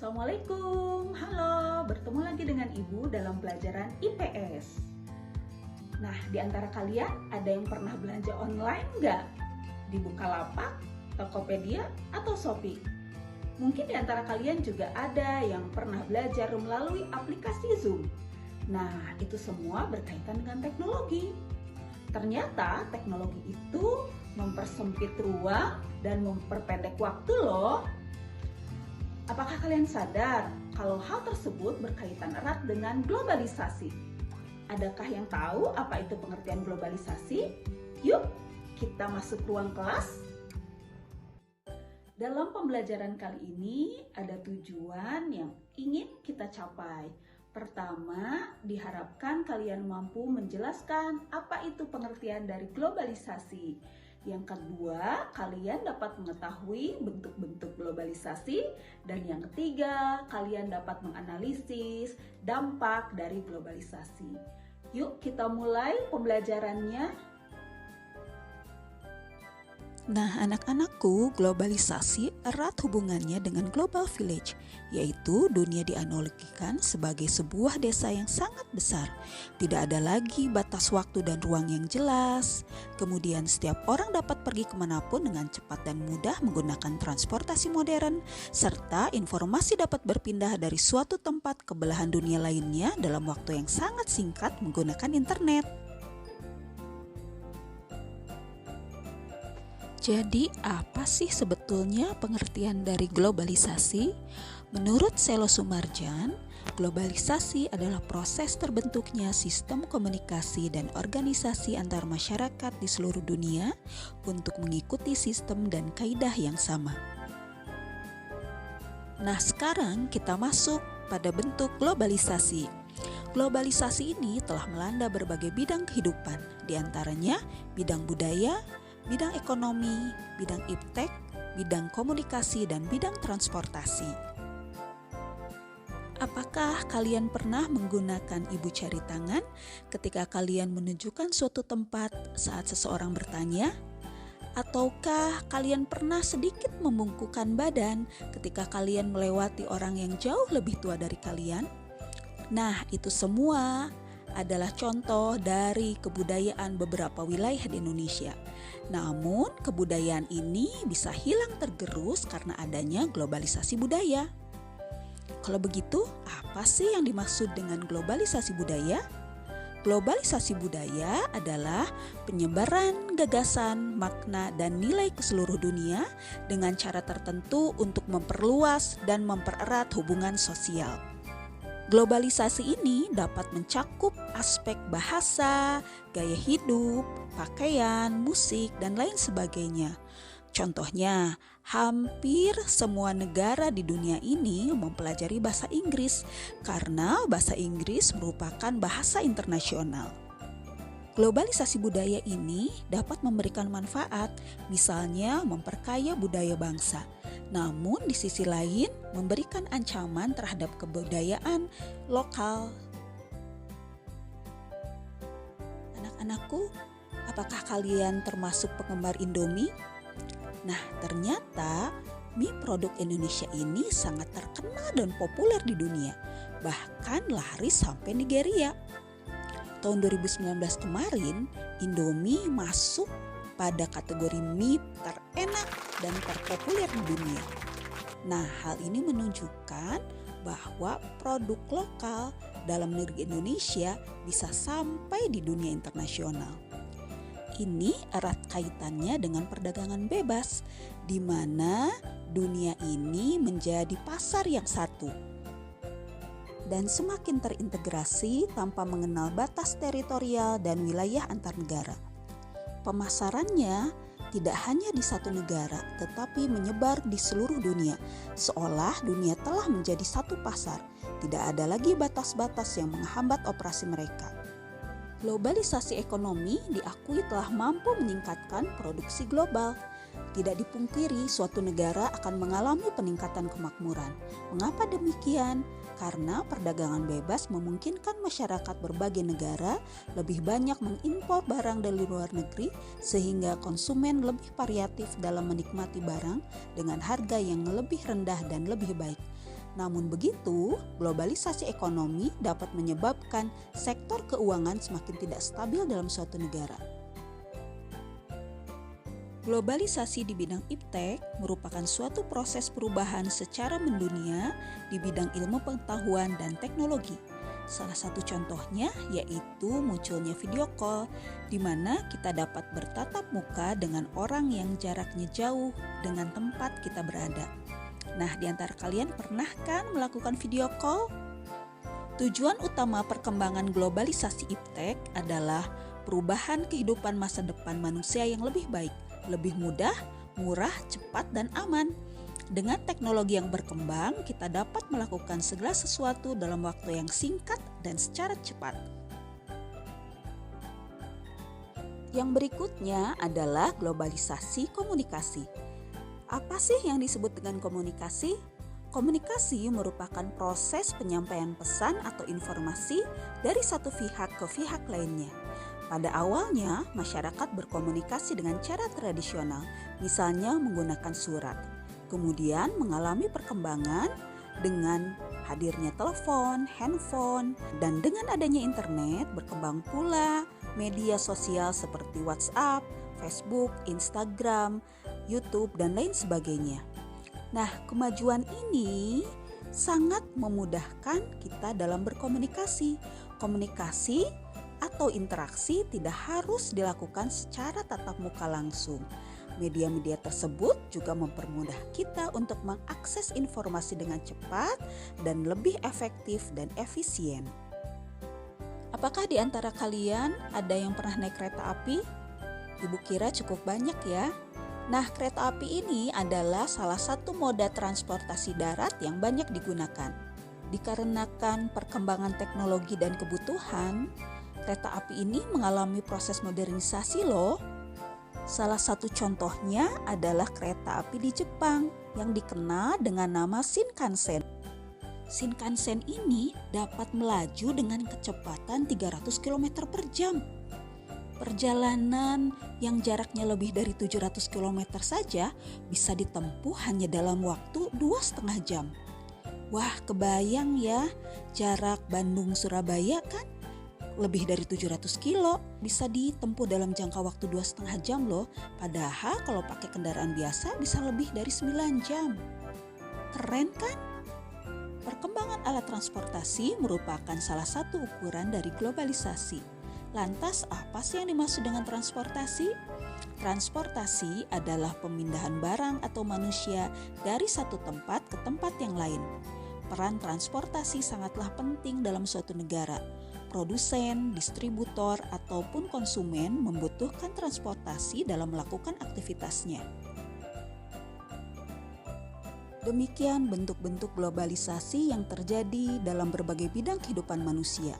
Assalamualaikum, halo, bertemu lagi dengan Ibu dalam pelajaran IPS. Nah, di antara kalian ada yang pernah belanja online nggak? Di Bukalapak, Tokopedia, atau Shopee? Mungkin di antara kalian juga ada yang pernah belajar melalui aplikasi Zoom. Nah, itu semua berkaitan dengan teknologi. Ternyata teknologi itu mempersempit ruang dan memperpendek waktu loh. Apakah kalian sadar kalau hal tersebut berkaitan erat dengan globalisasi? Adakah yang tahu apa itu pengertian globalisasi? Yuk, kita masuk ruang kelas. Dalam pembelajaran kali ini ada tujuan yang ingin kita capai. Pertama, diharapkan kalian mampu menjelaskan apa itu pengertian dari globalisasi. Yang kedua, kalian dapat mengetahui bentuk-bentuk globalisasi. Dan yang ketiga, kalian dapat menganalisis dampak dari globalisasi. Yuk kita mulai pembelajarannya. Nah, anak-anakku, globalisasi erat hubungannya dengan global village, yaitu dunia dianalogikan sebagai sebuah desa yang sangat besar. Tidak ada lagi batas waktu dan ruang yang jelas. Kemudian setiap orang dapat pergi kemanapun dengan cepat dan mudah menggunakan transportasi modern, serta informasi dapat berpindah dari suatu tempat ke belahan dunia lainnya dalam waktu yang sangat singkat menggunakan internet. Jadi, apa sih sebetulnya pengertian dari globalisasi? Menurut Selo Sumarjan, globalisasi adalah proses terbentuknya sistem komunikasi dan organisasi antar masyarakat di seluruh dunia untuk mengikuti sistem dan kaidah yang sama. Nah, sekarang kita masuk pada bentuk globalisasi. Globalisasi ini telah melanda berbagai bidang kehidupan, di antaranya bidang budaya, bidang ekonomi, bidang iptek, bidang komunikasi, dan bidang transportasi. Apakah kalian pernah menggunakan ibu jari tangan ketika kalian menunjukkan suatu tempat saat seseorang bertanya? Ataukah kalian pernah sedikit membungkukkan badan ketika kalian melewati orang yang jauh lebih tua dari kalian? Nah, itu semua adalah contoh dari kebudayaan beberapa wilayah di Indonesia. Namun, kebudayaan ini bisa hilang tergerus karena adanya globalisasi budaya. Kalau begitu, apa sih yang dimaksud dengan globalisasi budaya? Globalisasi budaya adalah penyebaran gagasan, makna, dan nilai ke seluruh dunia dengan cara tertentu untuk memperluas dan mempererat hubungan sosial. Globalisasi ini dapat mencakup aspek bahasa, gaya hidup, pakaian, musik, dan lain sebagainya. Contohnya, hampir semua negara di dunia ini mempelajari bahasa Inggris karena bahasa Inggris merupakan bahasa internasional. Globalisasi budaya ini dapat memberikan manfaat, misalnya memperkaya budaya bangsa. Namun di sisi lain memberikan ancaman terhadap kebudayaan lokal. Anak-anakku, apakah kalian termasuk penggemar Indomie? Nah, ternyata mie produk Indonesia ini sangat terkenal dan populer di dunia, bahkan laris sampai Nigeria. Tahun 2019 kemarin, Indomie masuk pada kategori mie terenak dan terpopuler di dunia. Nah, hal ini menunjukkan bahwa produk lokal dalam negeri Indonesia bisa sampai di dunia internasional. Ini erat kaitannya dengan perdagangan bebas, di mana dunia ini menjadi pasar yang satu dan semakin terintegrasi tanpa mengenal batas teritorial dan wilayah antar negara. Pemasarannya tidak hanya di satu negara, tetapi menyebar di seluruh dunia, seolah dunia telah menjadi satu pasar. Tidak ada lagi batas-batas yang menghambat operasi mereka. Globalisasi ekonomi diakui telah mampu meningkatkan produksi global. Tidak dipungkiri suatu negara akan mengalami peningkatan kemakmuran. Mengapa demikian? Karena perdagangan bebas memungkinkan masyarakat berbagai negara lebih banyak mengimpor barang dari luar negeri sehingga konsumen lebih variatif dalam menikmati barang dengan harga yang lebih rendah dan lebih baik. Namun begitu, globalisasi ekonomi dapat menyebabkan sektor keuangan semakin tidak stabil dalam suatu negara. Globalisasi di bidang iptek merupakan suatu proses perubahan secara mendunia di bidang ilmu pengetahuan dan teknologi. Salah satu contohnya yaitu munculnya video call, di mana kita dapat bertatap muka dengan orang yang jaraknya jauh dengan tempat kita berada. Nah, di antara kalian pernah kan melakukan video call? Tujuan utama perkembangan globalisasi iptek adalah perubahan kehidupan masa depan manusia yang lebih baik, lebih mudah, murah, cepat, dan aman. Dengan teknologi yang berkembang, kita dapat melakukan segala sesuatu dalam waktu yang singkat dan secara cepat. Yang berikutnya adalah globalisasi komunikasi. Apa sih yang disebut dengan komunikasi? Komunikasi merupakan proses penyampaian pesan atau informasi dari satu pihak ke pihak lainnya. Pada awalnya, masyarakat berkomunikasi dengan cara tradisional, misalnya menggunakan surat. Kemudian mengalami perkembangan dengan hadirnya telepon, handphone, dan dengan adanya internet berkembang pula media sosial seperti WhatsApp, Facebook, Instagram, YouTube, dan lain sebagainya. Nah, kemajuan ini sangat memudahkan kita dalam berkomunikasi. Komunikasi atau interaksi tidak harus dilakukan secara tatap muka langsung. Media-media tersebut juga mempermudah kita untuk mengakses informasi dengan cepat dan lebih efektif dan efisien. Apakah di antara kalian ada yang pernah naik kereta api? Ibu kira cukup banyak ya. Nah, kereta api ini adalah salah satu moda transportasi darat yang banyak digunakan. Dikarenakan perkembangan teknologi dan kebutuhan, kereta api ini mengalami proses modernisasi loh. Salah satu contohnya adalah kereta api di Jepang yang dikenal dengan nama Shinkansen. Shinkansen ini dapat melaju dengan kecepatan 300 km per jam. Perjalanan yang jaraknya lebih dari 700 km saja bisa ditempuh hanya dalam waktu 2,5 jam. Wah, kebayang ya, jarak Bandung-Surabaya kan lebih dari 700 kilo bisa ditempuh dalam jangka waktu 2,5 jam loh. Padahal kalau pakai kendaraan biasa bisa lebih dari 9 jam. Keren kan? Perkembangan alat transportasi merupakan salah satu ukuran dari globalisasi. Lantas apa sih yang dimaksud dengan transportasi? Transportasi adalah pemindahan barang atau manusia dari satu tempat ke tempat yang lain. Peran transportasi sangatlah penting dalam suatu negara. Produsen, distributor, ataupun konsumen membutuhkan transportasi dalam melakukan aktivitasnya. Demikian bentuk-bentuk globalisasi yang terjadi dalam berbagai bidang kehidupan manusia.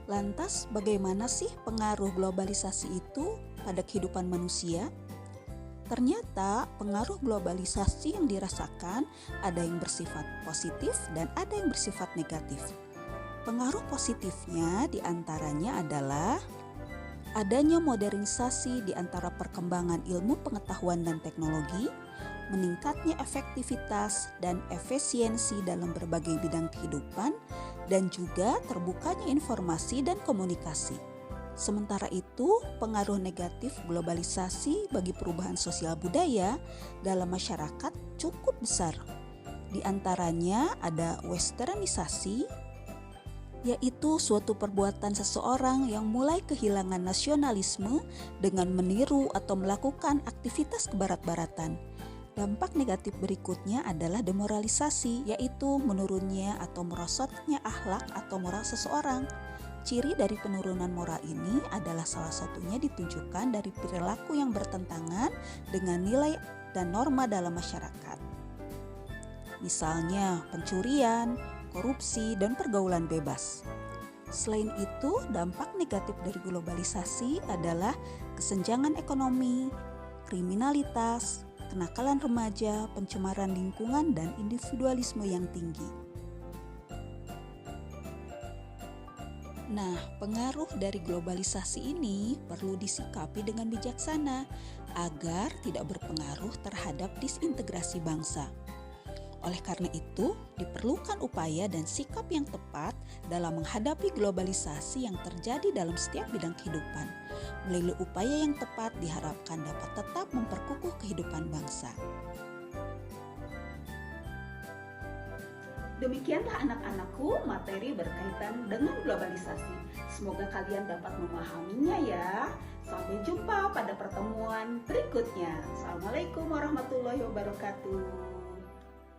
Lantas, bagaimana sih pengaruh globalisasi itu pada kehidupan manusia? Ternyata pengaruh globalisasi yang dirasakan ada yang bersifat positif dan ada yang bersifat negatif. Pengaruh positifnya diantaranya adalah adanya modernisasi di antara perkembangan ilmu pengetahuan dan teknologi, meningkatnya efektivitas dan efisiensi dalam berbagai bidang kehidupan, dan juga terbukanya informasi dan komunikasi. Sementara itu, pengaruh negatif globalisasi bagi perubahan sosial budaya dalam masyarakat cukup besar. Di antaranya ada westernisasi, yaitu suatu perbuatan seseorang yang mulai kehilangan nasionalisme dengan meniru atau melakukan aktivitas kebarat-baratan. Dampak negatif berikutnya adalah demoralisasi, yaitu menurunnya atau merosotnya akhlak atau moral seseorang. Ciri dari penurunan moral ini adalah salah satunya ditunjukkan dari perilaku yang bertentangan dengan nilai dan norma dalam masyarakat. Misalnya pencurian, korupsi, dan pergaulan bebas. Selain itu, dampak negatif dari globalisasi adalah kesenjangan ekonomi, kriminalitas, kenakalan remaja, pencemaran lingkungan, dan individualisme yang tinggi. Nah, pengaruh dari globalisasi ini perlu disikapi dengan bijaksana agar tidak berpengaruh terhadap disintegrasi bangsa. Oleh karena itu, diperlukan upaya dan sikap yang tepat dalam menghadapi globalisasi yang terjadi dalam setiap bidang kehidupan. Melalui upaya yang tepat diharapkan dapat tetap memperkukuh kehidupan bangsa. Demikianlah anak-anakku materi berkaitan dengan globalisasi. Semoga kalian dapat memahaminya ya. Sampai jumpa pada pertemuan berikutnya. Assalamualaikum warahmatullahi wabarakatuh.